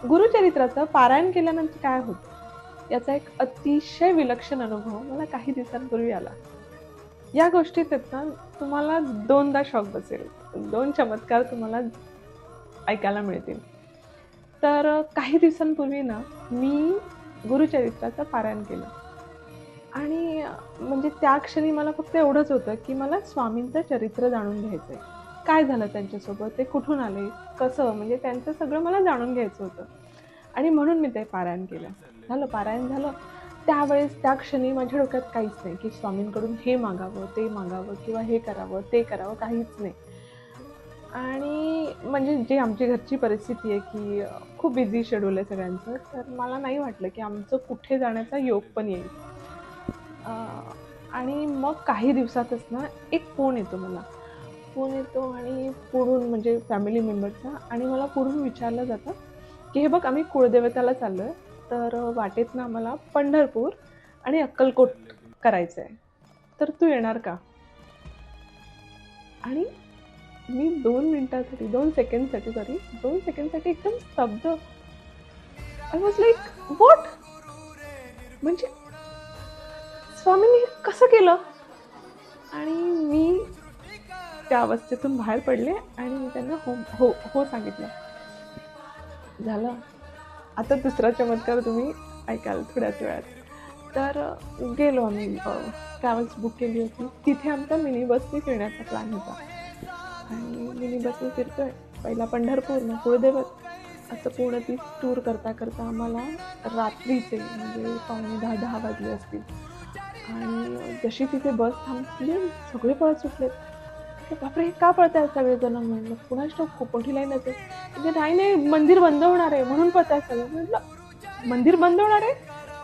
गुरुचरित्राचं पारायण केल्यानंतर काय होतं याचा एक अतिशय विलक्षण अनुभव मला काही दिवसांपूर्वी आला. या गोष्टीत आहेत ना, तुम्हाला दोनदा शॉक बसेल. 2 चमत्कार तुम्हाला ऐकायला मिळतील. तर काही दिवसांपूर्वी ना, मी गुरुचरित्राचं पारायण केलं आणि म्हणजे त्या क्षणी मला फक्त एवढंच होतं, की मला स्वामींचं चरित्र जाणून घ्यायचंय. काय झालं त्यांच्यासोबत? ते कुठून आले? कसं? म्हणजे त्यांचं सगळं मला जाणून घ्यायचं होतं आणि म्हणून मी ते पारायण केलं. झालं पारायण झालं. त्यावेळेस त्या क्षणी माझ्या डोक्यात काहीच नाही, की स्वामींकडून हे मागावं, ते मागावं किंवा हे करावं, ते करावं, काहीच नाही. आणि म्हणजे जी आमची घरची परिस्थिती आहे, की खूप बिझी शेड्यूल आहे सगळ्यांचं, तर मला नाही वाटलं, की आमचं कुठे जाण्याचा योग पण येईल. अ, आणि मग काही दिवसातच ना, एक फोन येतो मला. फोन येतो आणि पुढून म्हणजे फॅमिली मेंबरचा आणि मला पुढून विचारलं जातं, की "हे बघ आम्ही कुळदेवताला चाललोय, तर वाटेतनं आम्हाला पंढरपूर आणि अक्कलकोट करायचंय. तर तू येणार का?" आणि मी 2 सेकंडसाठी एकदम स्तब्ध. I was like what? म्हणजे स्वामींनी हे कसं केलं? आणि मी त्या अवस्थेतून बाहेर पडले आणि मी त्यांना हो, हो, हो सांगितलं. झालं. आता दुसरा चमत्कार तुम्ही ऐकाल थोड्याच वेळात. तर गेलो आम्ही ट्रॅव्हल्स बुक केली होती. तिथे आमचा मिनी बसने फिरण्याचा प्लॅन होता आणि मिनी बसने फिरतोय. पहिला पंढरपूर, मग कुळदैवत असं पूर्ण ती टूर करता, करता आम्हाला रात्रीचे म्हणजे पावणे 10 वाजले असतील आणि जशी तिथे बस थांबली सगळे पळत सुटलेत. म्हटलं, "बापरे! हे का पळतायत सगळेजण?" म्हणलं, "कुणास ठाऊक खूप मोठी लाईन असेल." म्हणजे "नाही, नाही मंदिर बंद होणार आहे म्हणून पळतायत सगळे." म्हटलं, "मंदिर बंद होणार आहे?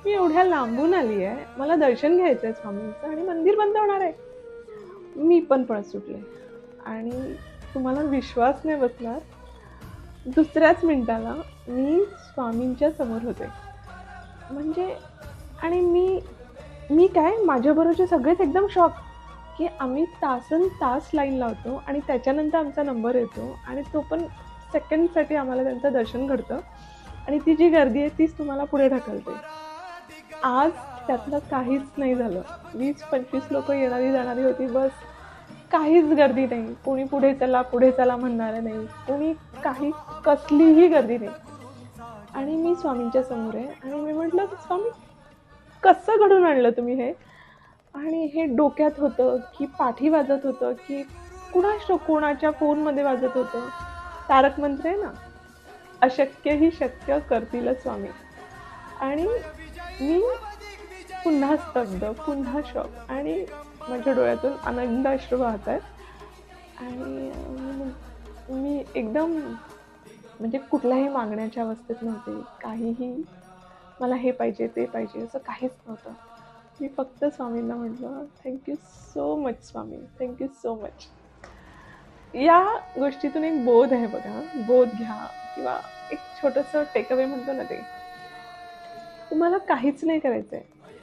मी एवढ्या लांबून आली आहे. मला दर्शन घ्यायचंय स्वामींचं आणि मंदिर बंद होणार आहे?" मी पण पळत सुटले आणि तुम्हाला विश्वास नाही बसणार, दुसऱ्याच मिनिटाला मी स्वामींच्या समोर होते. म्हणजे आणि मी मी काय माझ्याबरोबरचे सगळेच एकदम शॉक, की आम्ही तासनतास लाईन लावतो आणि त्याच्यानंतर आमचा नंबर येतो आणि तो पण सेकंडसाठी आम्हाला त्यांचं दर्शन घडतं आणि ती जी गर्दी आहे तीच तुम्हाला पुढे ढकलते. आज त्यातलं काहीच नाही झालं. 20-25 लोकं येणारी जाणारी होती बस. काहीच गर्दी नाही. कोणी पुढे चला म्हणणारं नाही. कोणी काही कसलीही गर्दी नाही. आणि मी स्वामींच्या समोर आहे आणि मी म्हटलं, "स्वामी कसं घडवून आणलं तुम्ही हे?" आणि हे डोक्यात होतं, की पाठी वाजत होतं, की कुणास ठाऊक कोणाच्या फोनमध्ये वाजत होतं. तारक मंत्र आहे ना, अशक्य ही शक्य करतील स्वामी. आणि मी पुन्हा स्तब्ध, पुन्हा शॉक आणि माझ्या डोळ्यातून आनंदाश्रू वाहत आहेत. आणि मी एकदम म्हणजे कुठल्याही मागण्याच्या अवस्थेत नव्हते. काहीही मला हे पाहिजे, ते पाहिजे असं काहीच नव्हतं. मी फक्त स्वामींना म्हटलं, "thank you so much Swami, thank you so much." या गोष्टीतून एक बोध आहे बघा, बोध घ्या किंवा एक छोटंसं टेक अवे म्हणतो ना ते. तुम्हाला काहीच नाही करायचंय.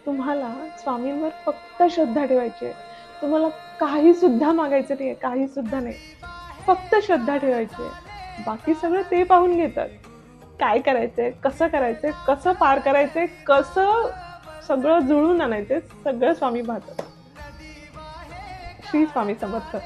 तुम्हाला स्वामींवर फक्त श्रद्धा ठेवायची आहे. तुम्हाला काहीसुद्धा मागायचं नाहीये, काहीसुद्धा नाही. फक्त श्रद्धा ठेवायची आहे. बाकी सगळं ते पाहून घेतात. काय करायचंय, कसं पार करायचंय, कसं सगळं जुळवून आणायचंय, सगळं स्वामी पाहतात. श्री स्वामी समर्थ.